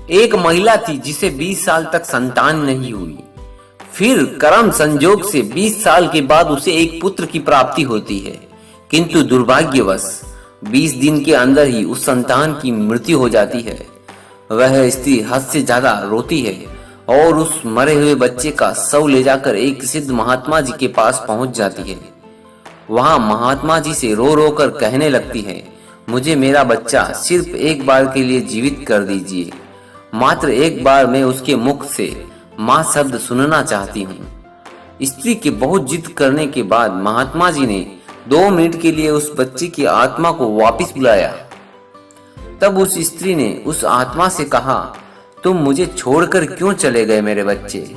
एक महिला थी जिसे 20 साल तक संतान नहीं हुई। फिर कर्म संजोग से 20 साल के बाद उसे एक पुत्र की प्राप्ति होती है, किंतु दुर्भाग्यवश 20 दिन के अंदर ही उस संतान की मृत्यु हो जाती है। वह स्त्री हद से ज्यादा रोती है और उस मरे हुए बच्चे का शव ले जाकर एक सिद्ध महात्मा जी के पास पहुंच जाती है। वहां महात्मा जी से रो रो कर कहने लगती है, मुझे मेरा बच्चा सिर्फ एक बार के लिए जीवित कर दीजिए। मात्र एक बार मैं उसके मुख से माँ शब्द सुनना चाहती हूँ। स्त्री के बहुत जिद करने के बाद महात्मा जी ने 2 मिनट के लिए उस बच्चे की आत्मा को वापस बुलाया। तब उस स्त्री ने उस आत्मा से कहा, तुम मुझे छोड़कर क्यों चले गए मेरे बच्चे?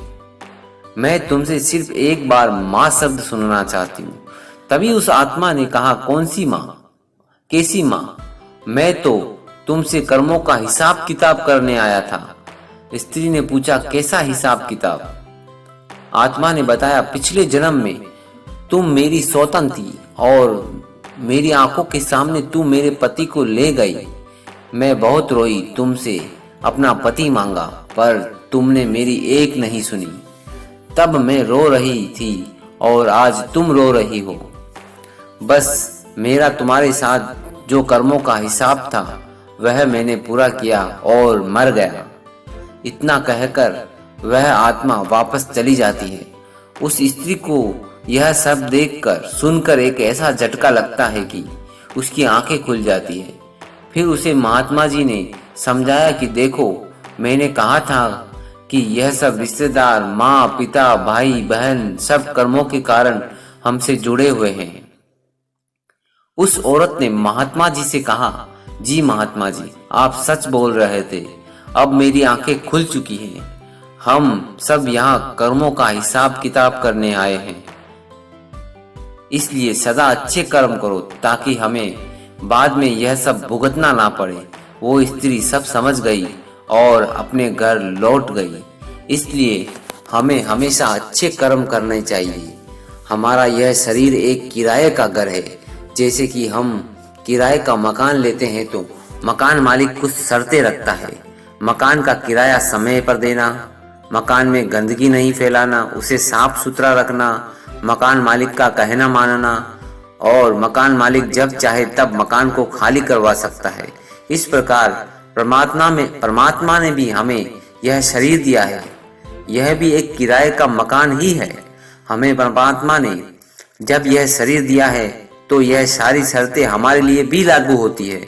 मैं तुमसे सिर्फ एक बार माँ शब्द सुनना चाहती हूँ। तभी उस आत्मा ने कहा, कौन सी माँ? कैसी माँ? मैं तो तुमसे कर्मों का हिसाब किताब करने आया था। स्त्री ने पूछा, कैसा हिसाब किताब? आत्मा ने बताया, पिछले जन्म में तुम मेरी सौतन थी और मेरी आंखों के सामने तुम मेरे पति को ले गई। मैं बहुत रोई, तुमसे अपना पति मांगा, पर तुमने मेरी एक नहीं सुनी। तब मैं रो रही थी और आज तुम रो रही हो। बस मेरा तुम्हारे साथ जो कर्मों का हिसाब था वह मैंने पूरा किया और मर गया। इतना कहकर वह आत्मा वापस चली जाती है। उस स्त्री को यह सब देखकर सुनकर एक ऐसा झटका लगता है कि उसकी आंखें खुल जाती है। फिर उसे महात्मा जी ने समझाया कि देखो, मैंने कहा था कि यह सब रिश्तेदार, माँ, पिता, भाई, बहन सब कर्मों के कारण हमसे जुड़े हुए हैं। उस औरत ने महात्मा जी से कहा, जी महात्मा जी, आप सच बोल रहे थे। अब मेरी आंखें खुल चुकी हैं। हम सब यहाँ कर्मों का हिसाब किताब करने आए हैं। इसलिए सदा अच्छे कर्म करो ताकि हमें बाद में यह सब भुगतना ना पड़े। वो स्त्री सब समझ गई और अपने घर लौट गई। इसलिए हमें हमेशा अच्छे कर्म करने चाहिए। हमारा यह शरीर एक किराए का घर है। जैसे कि हम किराए का मकान लेते हैं तो मकान मालिक कुछ शर्तें रखता है। मकान का किराया समय पर देना, मकान में गंदगी नहीं फैलाना, उसे साफ सुथरा रखना, मकान मालिक का कहना मानना, और मकान मालिक जब चाहे तब मकान को खाली करवा सकता है। इस प्रकार परमात्मा ने भी हमें यह शरीर दिया है। यह भी एक किराए का मकान ही है। हमें परमात्मा ने जब यह शरीर दिया है तो यह सारी शर्तें हमारे लिए भी लागू होती है।